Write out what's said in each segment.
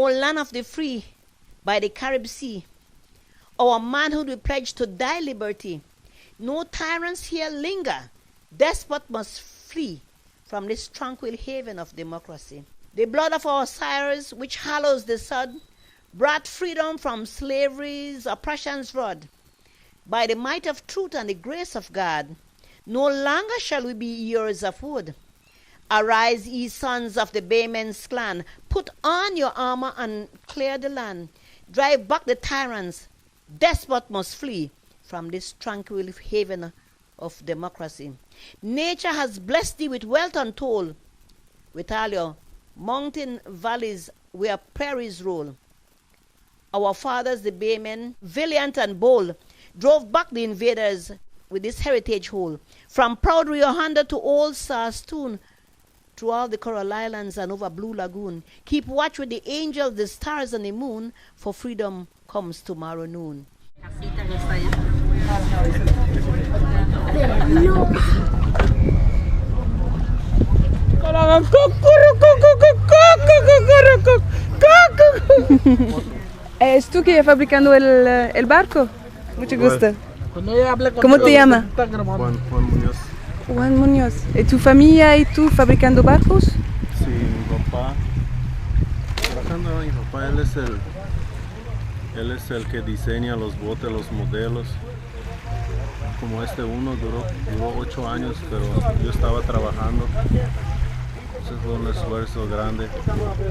O land of the free by the Carib Sea, our manhood we pledge to thy liberty. No tyrants here linger, despot must flee from this tranquil haven of democracy. The blood of our sires, which hallows the sod, brought freedom from slavery's oppression's rod. By the might of truth and the grace of God, no longer shall we be ears of wood. Arise, ye sons of the Baymen's clan, put on your armor and clear the land. Drive back the tyrants, despot must flee from this tranquil haven of democracy. Nature has blessed thee with wealth untold, with all your mountain valleys where prairies roll. Our fathers, the Baymen, valiant and bold, drove back the invaders with this heritage whole. From proud Rio Honda to old Sastoon, through all the Coral Islands and over Blue Lagoon. Keep watch with the angels, the stars, and the moon, for freedom comes tomorrow noon. ¿Es tú que está fabricando el barco? Mucho gusto. ¿Cómo te llamas? Juan Muñoz. Juan Muñoz. ¿Y tu familia y tú fabricando barcos? Sí, mi papá. Trabajando con mi papá, él es el que diseña los botes, los modelos. Como este uno duró 8 años, pero yo estaba trabajando. Ese fue un esfuerzo grande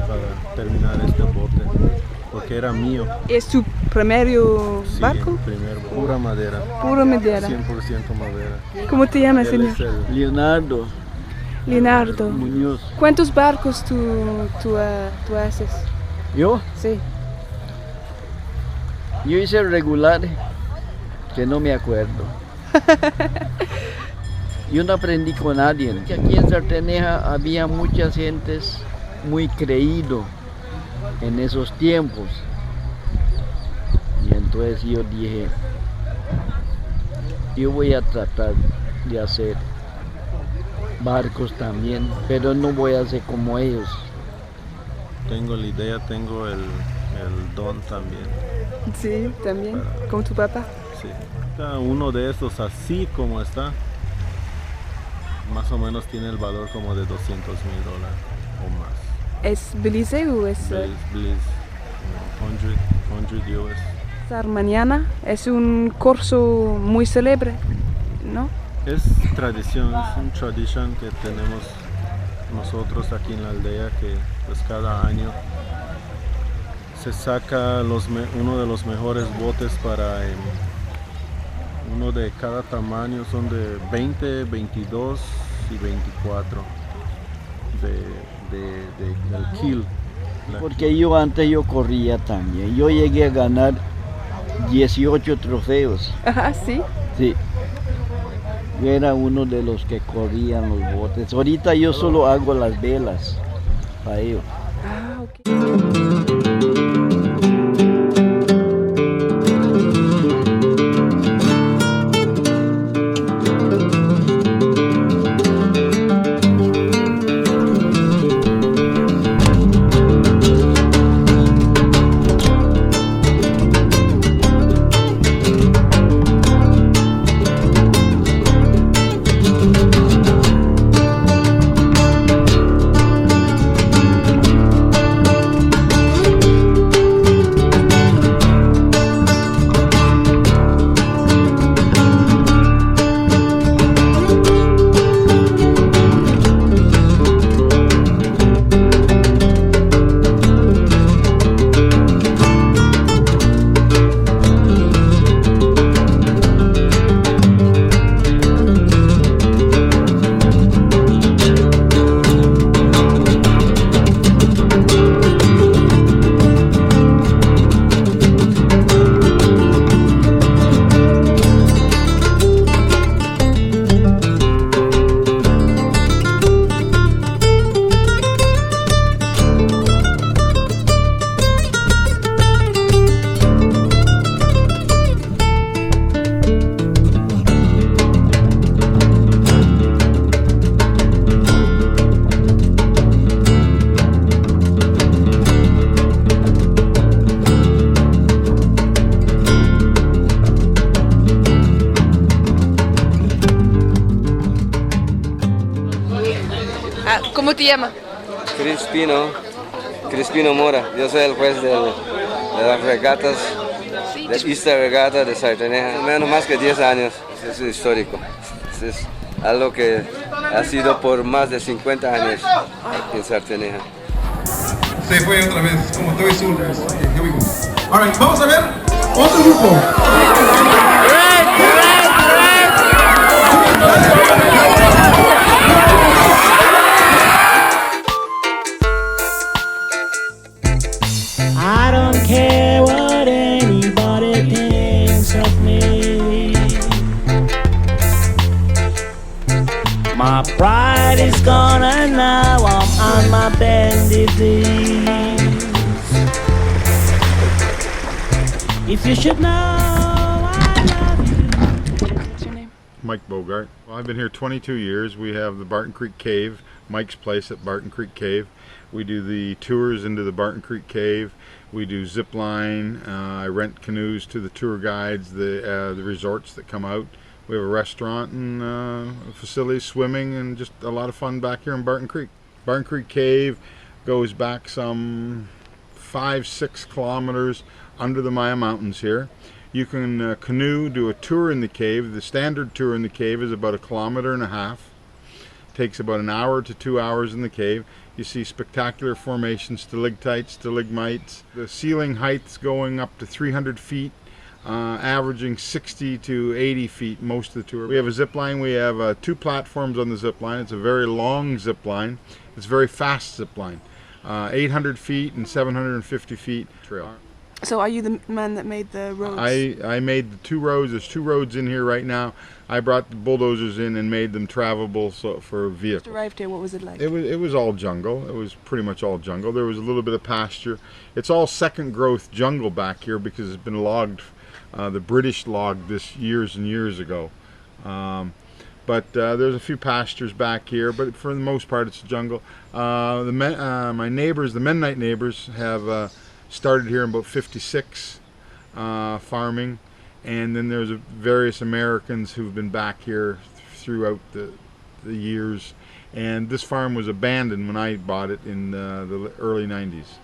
para terminar este bote, porque era mío. ¿Es tu primer barco? Sí, primero, pura madera. Pura madera. 100% madera. ¿Cómo te llamas, Él señor? es el Leonardo Leonardo. Muñoz. ¿Cuántos barcos tú haces? ¿Yo? Sí. Yo hice regular, que no me acuerdo. Yo no aprendí con nadie. Aquí en Sarteneja había muchas gentes muy creído en esos tiempos. Y entonces yo dije, yo voy a tratar de hacer barcos también, pero no voy a hacer como ellos. Tengo la idea, tengo el don también. Sí, también. ¿Como tu papá? Sí. Cada uno de estos, así como está, más o menos tiene el valor como de $200,000 o más. ¿Es Belize o es...? Belize, 100 US. Mañana es un curso muy célebre, ¿no? Es tradición, es una tradición que tenemos nosotros aquí en la aldea, que pues cada año se saca uno de los mejores botes para uno de cada tamaño, son de 20, 22 y 24 del kill. Porque yo antes corría también. Yo llegué a ganar 18 trofeos. Ajá, sí. Sí. Yo era uno de los que corrían los botes. Ahorita yo solo hago las velas para ellos. Ah, ok. te llamas? Crispino Mora. Yo soy el juez de las regatas, de esta regata de Sarteneja. Menos más que 10 años. Es histórico. Es algo que ha sido por más de 50 años en Sarteneja. Se fue otra vez, como estoy sur. All right, vamos a ver otro grupo. I don't care what anybody thinks of me. My pride is gone and now I'm on my bended knees. If you should know I love you. What's your name? Mike Bogaert. Well, I've been here 22 years. We have the Barton Creek Cave, Mike's place at Barton Creek Cave. We do the tours into the Barton Creek Cave. We do zip line. I rent canoes to the tour guides, the resorts that come out. We have a restaurant and facilities, swimming, and just a lot of fun back here in Barton Creek. Barton Creek Cave goes back some 5-6 kilometers under the Mayan Mountains here. You can canoe, do a tour in the cave. The standard tour in the cave is about 1.5 kilometers. Takes about an hour to 2 hours in the cave. You see spectacular formations, stalactites, stalagmites. The ceiling height's going up to 300 feet, averaging 60 to 80 feet most of the tour. We have a zip line. We have 2 platforms on the zip line. It's a very long zip line. It's a very fast zip line. 800 feet and 750 feet trail. So are you the man that made the roads? I made the 2 roads. There's 2 roads in here right now. I brought the bulldozers in and made them travelable for vehicles. Just arrived here, what was it like? It was all jungle. It was pretty much all jungle. There was a little bit of pasture. It's all second growth jungle back here because it's been logged. The British logged this years and years ago. But there's a few pastures back here, but for the most part it's jungle. My neighbors, the Mennonite neighbors, have started here in about 56 farming. And then there's various Americans who've been back here throughout the years. And this farm was abandoned when I bought it in the early 90s.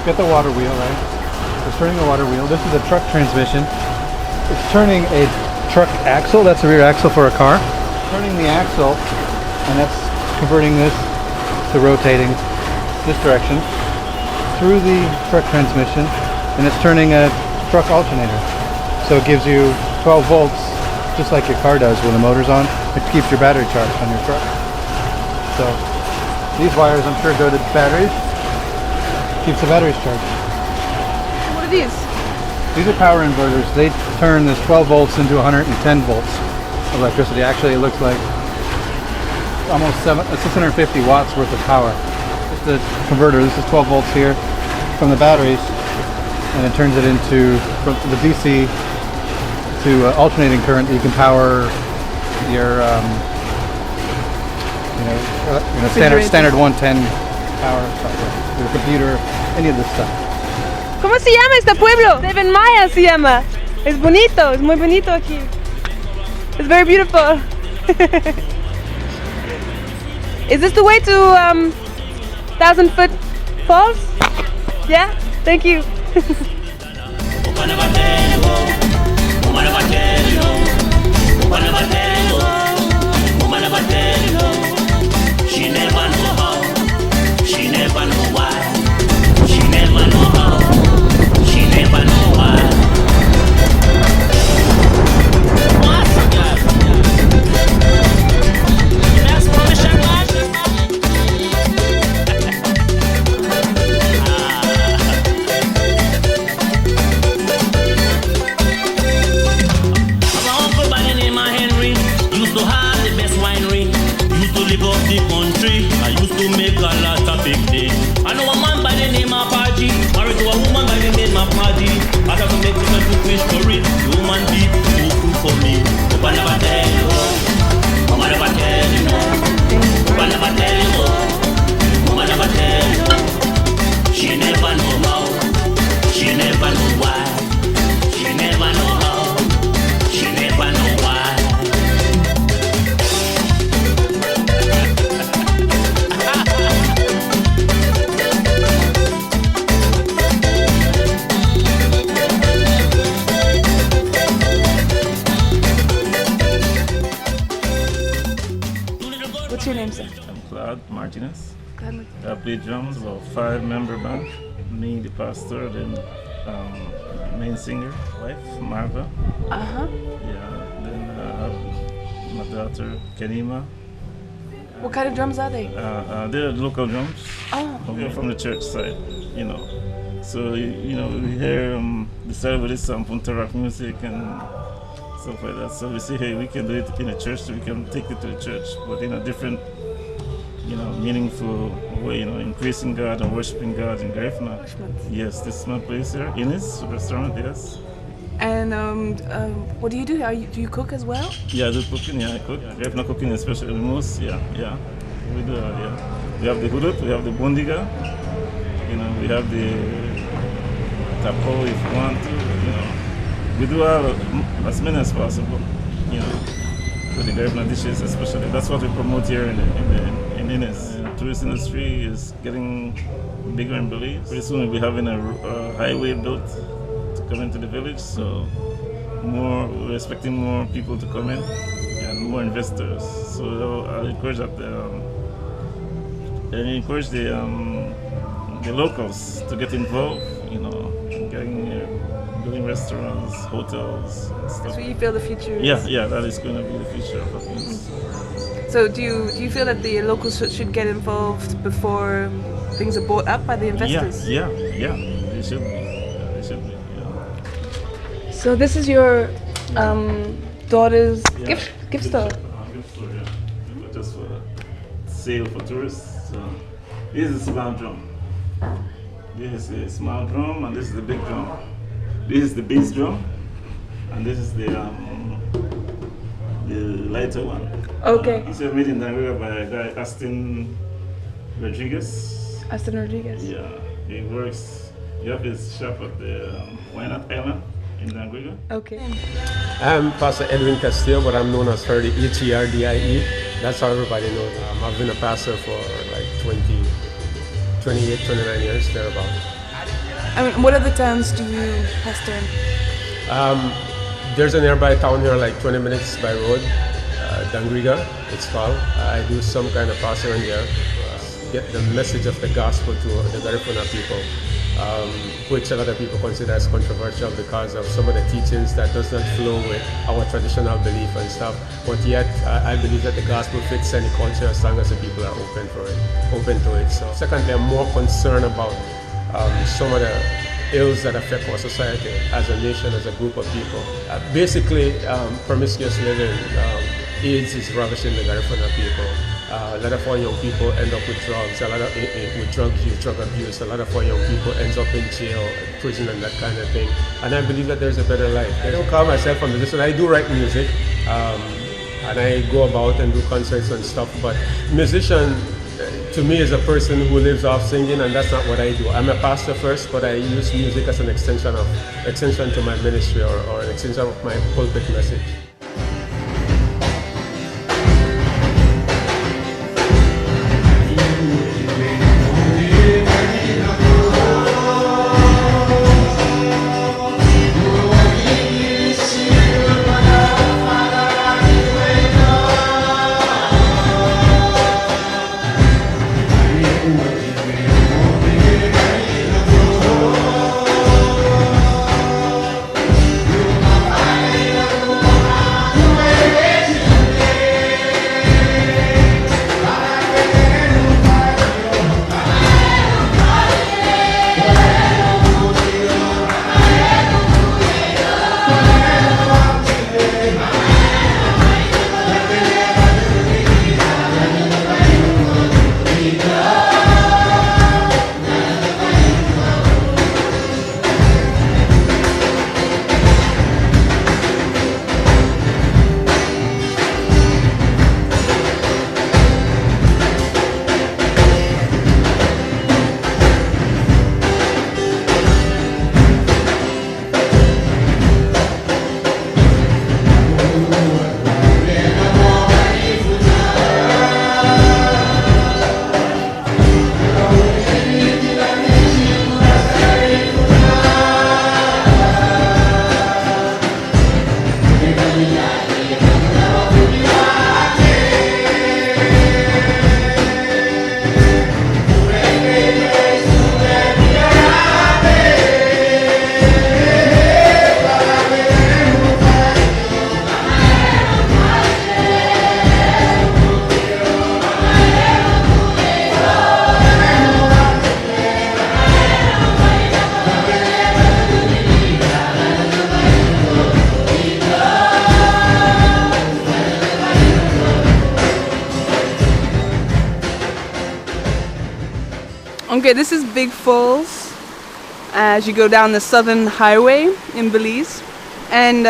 Get the water wheel, right? It's turning the water wheel. This is a truck transmission. It's turning a truck axle. That's the rear axle for a car. Turning the axle, and that's converting this to rotating this direction through the truck transmission, and it's turning a truck alternator. So it gives you 12 volts, just like your car does when the motor's on. It keeps your battery charged on your truck. So these wires, I'm sure, go to batteries. Keeps the batteries charged. What are these? These are power inverters. They turn this 12 volts into 110 volts of electricity. Actually, it looks like almost 650 watts worth of power. It's the converter. This is 12 volts here from the batteries, and it turns it into, from the DC to alternating current. You can power your standard 110 power software. Your computer, any of this stuff. ¿Cómo se llama este pueblo? Seven Maya se llama. Es bonito, es muy bonito aquí. It's very beautiful. Is this the way to 1,000 Foot Falls? Yeah? Thank you. She never know how, she never know why, she never know how, she never know why. for me. Papa never tell you, Mama never tell you, Papa never tell you, Mama never tell you. She never know how, she never know why, she never know how, she never know why. What's your name, sir? I'm Claude Martinez. Claude. I play drums, about 5-member band. Me, the pastor, then main singer, wife, Marva. Uh-huh. Yeah, then my daughter, Kenima. What kind of drums are they? They're local drums. Oh. We're from the church side, you know. So, you know, we hear the style with some Punta rock music and stuff like that. So we say, hey, we can do it in a church, so we can take it to the church, but in a different, you know, meaningful way, you know, increasing God and worshiping God in Garifona. Yes, this is my place here, Ines restaurant, yes. And what do you do? Do you cook as well? Yeah, I do cooking, yeah, I cook. Garifona cooking especially the most, yeah. We do, yeah. We have the hurut, we have the bondiga, you know, we have the tapo if you want to, you know. We do have as many as possible, you know, with the Garifona dishes especially. That's what we promote here in Ines. The tourist industry is getting bigger in Belize. Pretty soon we'll be having a highway built to come into the village, so we're expecting more people to come in and more investors. So I'll encourage that the locals to get involved, you know, building restaurants, hotels, and stuff. So you feel the future is... Yeah, that is going to be the future of things. So do you feel that the locals should get involved before things are bought up by the investors? Yeah, they should be. Yeah. So this is your daughter's gift store? Gift store, yeah. Just for sale for tourists. So this is a small drum. This is a small drum, and this is the big drum. This is the bass drum, and this is the lighter one. Okay. These are made in Dangriga by a guy, Aston Rodriguez. Yeah, he works. You have his shop at the Wynot Island in Dangriga. Okay. I'm Pastor Edwin Castillo, but I'm known as Herdie, Herdie. That's how everybody knows. I've been a pastor for like 28, 29 years, thereabout. I mean, what other towns do you pastor in? There's a nearby town here, like 20 minutes by road, Dangriga, it's called. I do some kind of pastoring there, get the message of the gospel to the Garifona people, which a lot of people consider as controversial because of some of the teachings that does not flow with our traditional belief and stuff. But yet, I believe that the gospel fits any culture as long as the people are open to it. So, secondly, I'm more concerned about some of the ills that affect our society as a nation, as a group of people. Basically, promiscuous living, AIDS is ravishing the Garifona people. A lot of our young people end up with drugs, with drug use, drug abuse. A lot of our young people ends up in jail, prison, and that kind of thing. And I believe that there's a better life. I don't call myself a musician. I do write music, and I go about and do concerts and stuff. But musician, to me, is a person who lives off singing, and that's not what I do. I'm a pastor first, but I use music as an extension to my ministry or an extension of my pulpit message. Okay, this is Big Falls as you go down the southern highway in Belize. And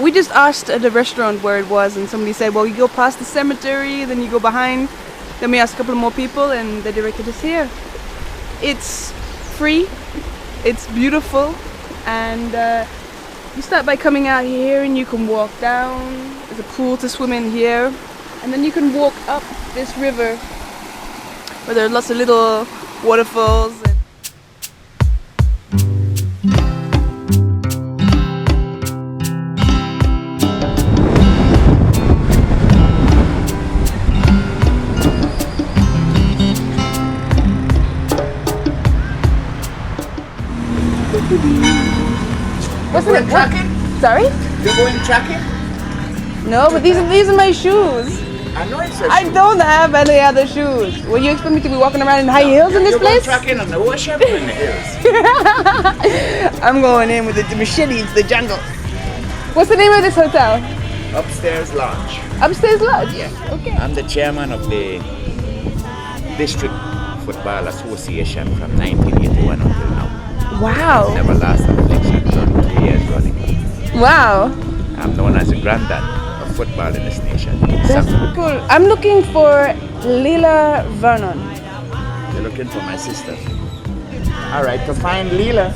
we just asked at the restaurant where it was, and somebody said, well, you go past the cemetery, then you go behind. Then we asked a couple more people, and they directed us here. It's free, it's beautiful, and you start by coming out here and you can walk down. There's a pool to swim in here, and then you can walk up this river where there are lots of little waterfalls. What's it? Tracking? Sorry? You're going tracking? No, but these are my shoes. I know it's a I shoe. don't have any other shoes. Will you expect me to be walking around in high heels in this You're place? going tracking on the ocean or in the hills? I'm going in with the machete into the jungle. What's the name of this hotel? Upstairs Lodge. Upstairs Lodge? Yes. Okay. I'm the chairman of the District Football Association from 1981 until now. Wow. Never lost an election, 33 years running. Wow. I'm known as the granddad of football in this nation. That's cool. I'm looking for Leela Vernon. You're looking for my sister. All right, to find Leela,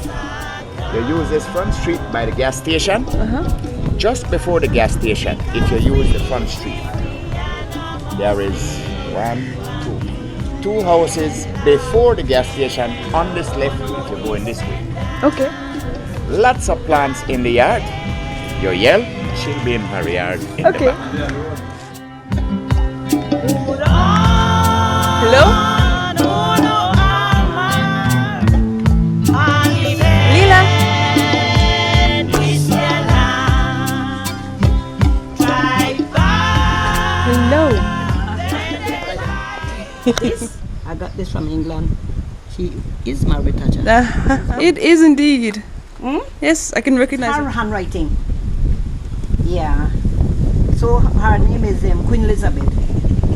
you use this front street by the gas station. Just before the gas station, if you use the front street, there is two houses before the gas station on this left if you're going this way. Okay. Lots of plants in the yard. You yell, she'll be in her yard in the back. Hello? Leela? Hello. This, I got this from England. She is married to her. It is indeed. Yes, I can recognize her it. handwriting. Yeah. So her name is Queen Elizabeth.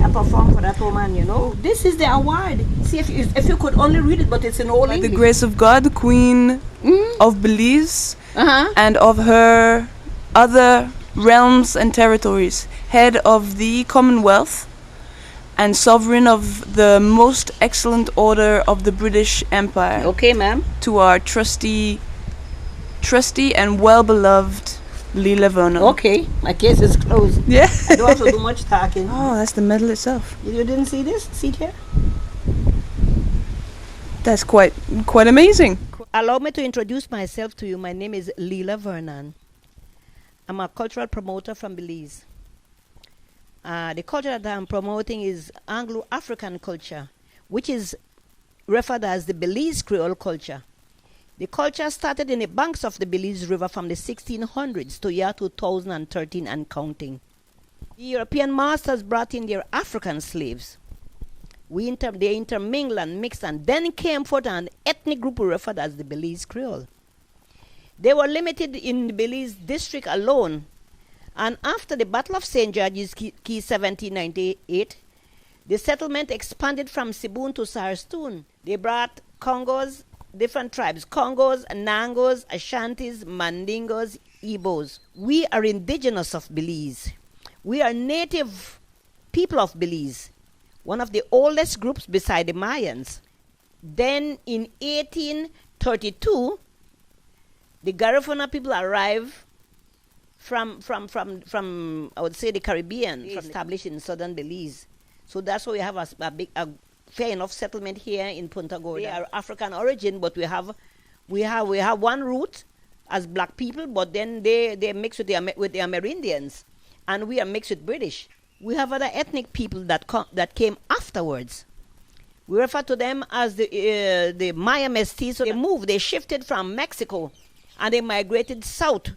I performed for that woman, you know. This is the award. See if you could only read it, but it's in all By English. the grace of God, Queen of Belize and of her other realms and territories, head of the Commonwealth and sovereign of the most excellent order of the British Empire. Okay, ma'am. To our trusty and well-beloved Leela Vernon. Okay, my case is closed. Yeah. I don't have to do much talking. Oh, that's the medal itself. You didn't see this? See it here? That's quite amazing. Allow me to introduce myself to you. My name is Leela Vernon. I'm a cultural promoter from Belize. The culture that I'm promoting is Anglo-African culture, which is referred as the Belize Kriol culture. The culture started in the banks of the Belize River from the 1600s to year 2013 and counting. The European masters brought in their African slaves. They intermingled and mixed, and then came forth an ethnic group referred as the Belize Kriol. They were limited in the Belize district alone, and after the Battle of St. George's Key 1798, the settlement expanded from Sibun to Sarstoon. They brought Congos, different tribes, Congos, Nangos, Ashantis, Mandingos, Igbos. We are indigenous of Belize. We are native people of Belize, one of the oldest groups beside the Mayans. Then in 1832, the Garifona people arrived from I would say the Caribbean, established in southern Belize. So that's why we have a fair enough settlement here in Punta Gorda. They are African origin, but we have one root as black people, but then they mix with the Amerindians, and we are mixed with British. We have other ethnic people that came afterwards. We refer to them as the Mayan mestizos. They shifted from Mexico, and they migrated south,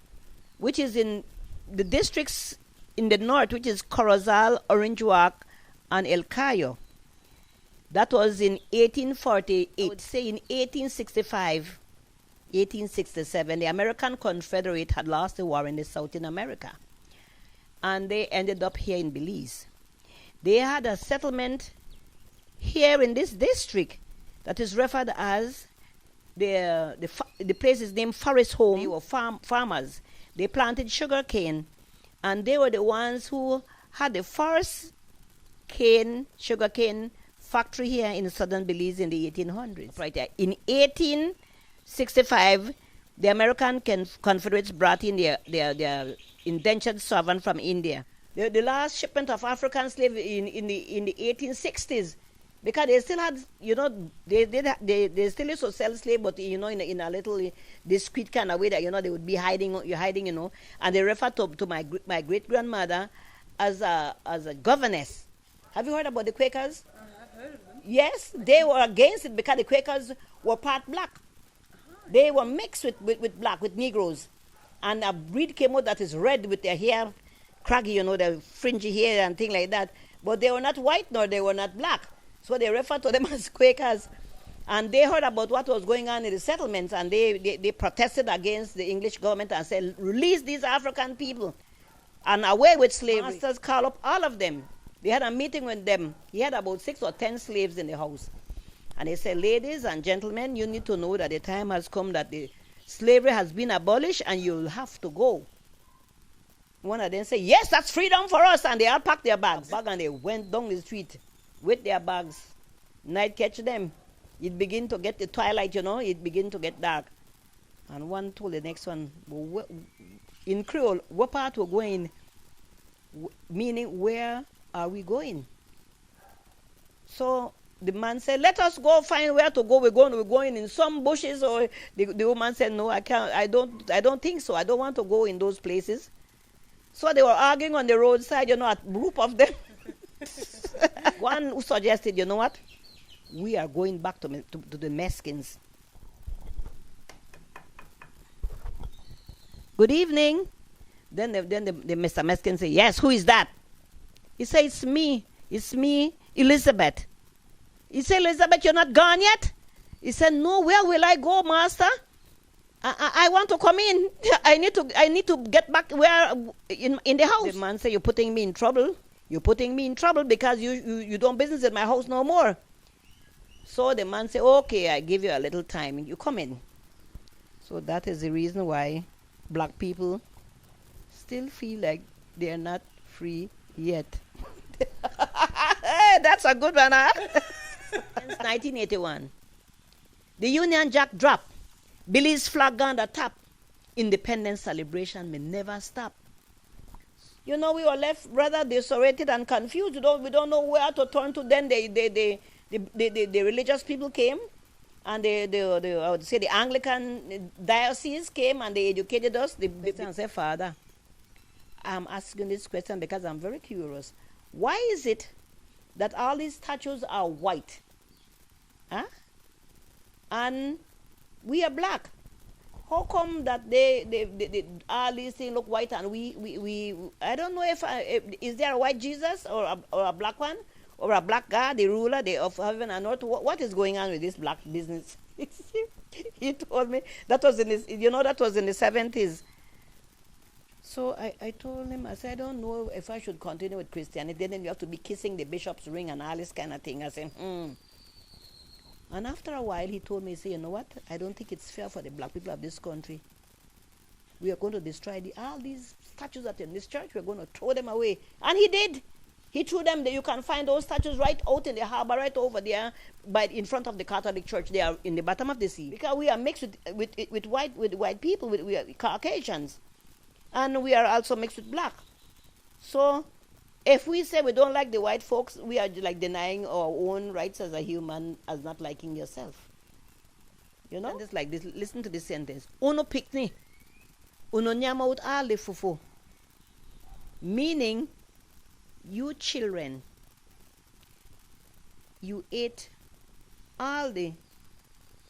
which is in the districts in the north, which is Corozal, Orange Walk, and El Cayo. That was in 1848. I would say in 1865, 1867, the American Confederate had lost the war in the South in America, and they ended up here in Belize. They had a settlement here in this district that is referred as the place is named Forest Home. They were farmers. They planted sugar cane, and they were the ones who had the first sugar cane factory here in southern Belize in the 1800s. Right there. In 1865, the American Confederates brought in their indentured servant from India. The last shipment of African slaves in the 1860s, because they still had, they still used to sell slaves, but in a little discreet kind of way that they would be hiding, and they refer to my great grandmother as a governess. Have you heard about the Quakers? I've heard of them. Yes, they were against it because the Quakers were part black. They were mixed with black, with Negroes, and a breed came out that is red with their hair craggy, the fringy hair and thing like that. But they were not white nor they were not black. So they refer to them as Quakers. And they heard about what was going on in the settlements, and they protested against the English government and said, release these African people and away with slavery. Masters called up all of them. They had a meeting with them. He had about 6 or 10 slaves in the house. And they said, ladies and gentlemen, you need to know that the time has come that the slavery has been abolished and you'll have to go. One of them said, yes, that's freedom for us. And they all packed their bags. And they went down the street with their bags. Night catch them. It begin to get the twilight, it begin to get dark. And one told the next one, in Creole, what part we're going? Meaning, where are we going? So the man said, let us go find where to go. We're going in some bushes. Or the woman said, no, I can't. I don't think so. I don't want to go in those places. So they were arguing on the roadside, a group of them. One who suggested, you know what? We are going back to the Mexicans. Good evening. Then the Mr. Mexican said, yes, who is that? He said, it's me, Elizabeth. He said, Elizabeth, you're not gone yet? He said, no, where will I go, master? I want to come in. I need to get back where in the house. The man said, you're putting me in trouble. You're putting me in trouble because you don't business in my house no more. So the man said, okay, I give you a little time. You come in. So that is the reason why black people still feel like they're not free yet. That's a good one, huh? Since 1981. The Union Jack dropped. Belize flag on the top. Independence celebration may never stop. We were left rather desolated and confused. We don't know where to turn to. Then the religious people came, and I would say the Anglican diocese came, and they educated us. They said, Father, I'm asking this question because I'm very curious. Why is it that all these statues are white? Huh? And we are black. How come that they all these things look white and we I don't know if is there a white Jesus or a black one or a black God, the ruler of heaven and earth? What is going on with this black business? He told me that was in that was in the 70s. So I told him, I said, I don't know if I should continue with Christianity. Then you have to be kissing the bishop's ring and all this kind of thing. I said, And after a while, he told me, he said, you know what? I don't think it's fair for the black people of this country. We are going to destroy all these statues that are in this church. We're going to throw them away. And he did. He threw them. You can find those statues right out in the harbor, right over there, in front of the Catholic Church. They are in the bottom of the sea. Because we are mixed with white people, we are Caucasians. And we are also mixed with black. So if we say we don't like the white folks, we are like denying our own rights as a human, as not liking yourself. You know? And it's like this. Listen to this sentence. Uno pikni. Uno nyama ut all the fufu. Meaning, you children, you ate all the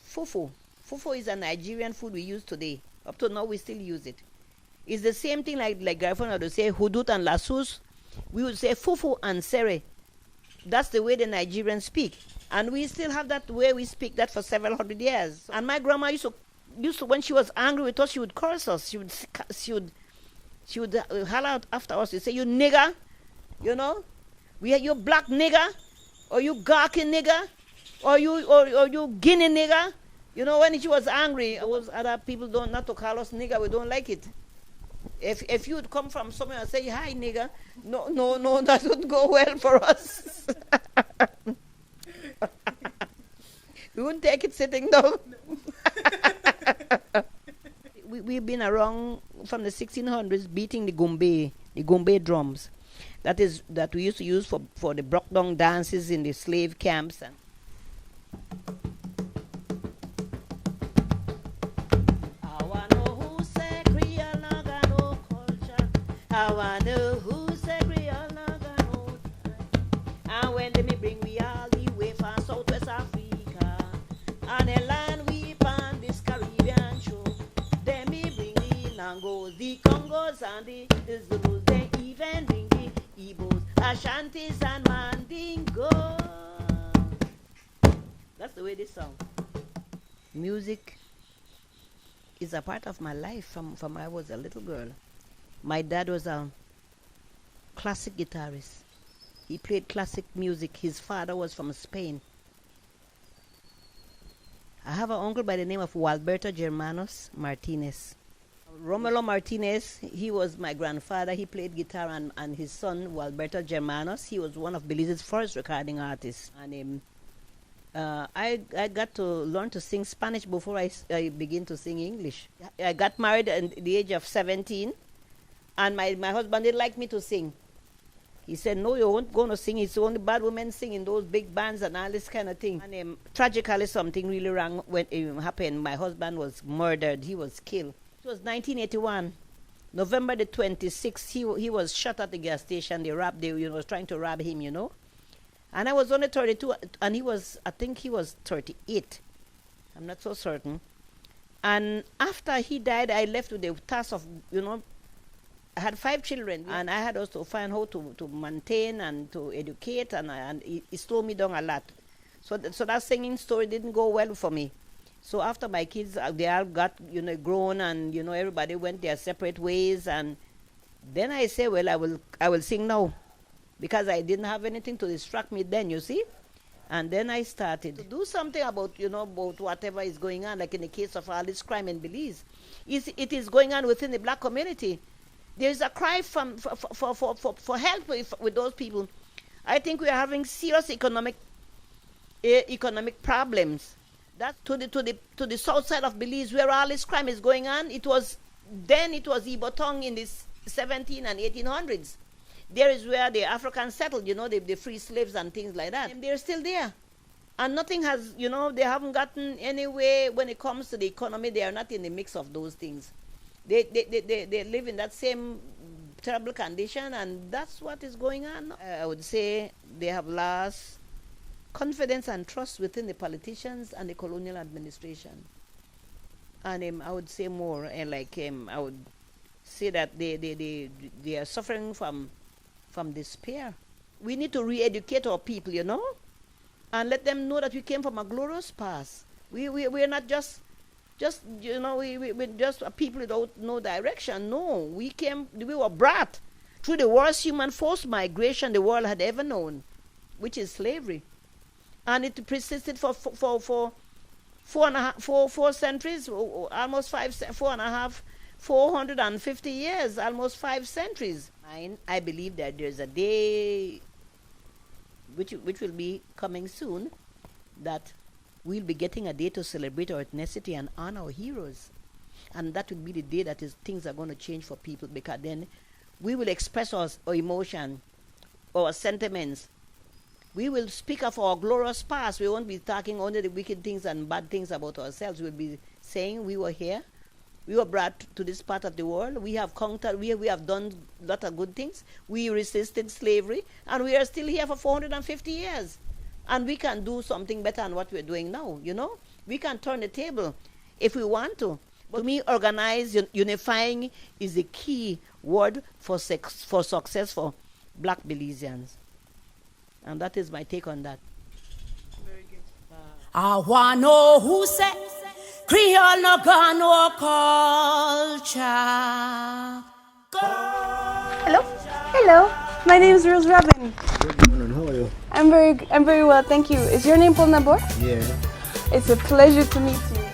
fufu. Fufu is a Nigerian food we use today. Up to now, we still use it. It's the same thing like Garifona would say hudut and lasus. We would say fufu and sere. That's the way the Nigerians speak. And we still have that way we speak that for several hundred years. And my grandma used to when she was angry with us, she would curse us. She would holler out after us. She'd say, you nigger, you know, you black nigger, or you Gharki nigger, or you Guinea nigger. You know, when she was angry, other people don't not to call us nigger. We don't like it. If you would come from somewhere and say, hi, nigger, no, that would go well for us. We wouldn't take it sitting down. We've been around from the 1600s beating the gombe drums. That we used to use for the broke down dances in the slave camps. And and when they may bring we all the way from Southwest Africa, and a land we pan this Caribbean shore, they may bring the Nangos, the Congos, and the Zulus, they even bring the Igbos, Ashantis, and Mandingo. That's the way they sound. Music is a part of my life from I was a little girl. My dad was a classic guitarist. He played classic music. His father was from Spain. I have an uncle by the name of Walberto Germanos Martinez. Romulo Martinez, he was my grandfather. He played guitar, and his son, Walberto Germanos, he was one of Belize's first recording artists. And I got to learn to sing Spanish before I began to sing English. I got married at the age of 17. And my husband didn't like me to sing. He said, no, you won't going to sing. It's only bad women sing in those big bands and all this kind of thing. And tragically, something really wrong when it happened. My husband was murdered. He was killed. It was 1981. November the 26th, he was shot at the gas station. They was trying to rob him, you know. And I was only 32, and I think he was 38. I'm not so certain. And after he died, I left with the task of, you know, I had 5 children, and I had also to find how to maintain and to educate, and it slowed me down a lot. So that singing story didn't go well for me. So after my kids, they all got, you know, grown, and, you know, everybody went their separate ways, and then I say, well, I will sing now, because I didn't have anything to distract me then, you see. And then I started to do something about, you know, about whatever is going on, like in the case of all this crime in Belize. It is going on within the black community. There's a cry for help with those people. I think we are having serious economic problems. That's to the south side of Belize, where all this crime is going on. It was Ibotong in the 17 and 1800s. There is where the Africans settled, you know, the free slaves and things like that. And they're still there. And nothing has, you know, they haven't gotten anywhere when it comes to the economy. They are not in the mix of those things. They live in that same terrible condition, and that's what is going on. I would say they have lost confidence and trust within the politicians and the colonial administration. And I would say more, and I would say that they are suffering from despair. We need to re-educate our people, you know, and let them know that we came from a glorious past. We are not just you know, we're just a people without no direction. No, we were brought through the worst human forced migration the world had ever known, which is slavery. And it persisted for 4 centuries, almost 450 years, almost 5 centuries. I believe that there's a day which will be coming soon, that we'll be getting a day to celebrate our ethnicity and honor our heroes. And that will be the day that things are going to change for people, because then we will express our emotion, our sentiments. We will speak of our glorious past. We won't be talking only the wicked things and bad things about ourselves. We'll be saying we were here. We were brought to this part of the world. We have conquered. We have done a lot of good things. We resisted slavery, and we are still here for 450 years. And we can do something better than what we're doing now, you know? We can turn the table if we want to. But to me, organized, unifying is the key word for success for black Belizeans. And that is my take on that. Very good. I want to know who said Creole no got no culture. Hello. Hello. My name is Rose Robin. Good morning. How are you? I'm very well, thank you. Is your name Paul Nabor? Yeah. It's a pleasure to meet you.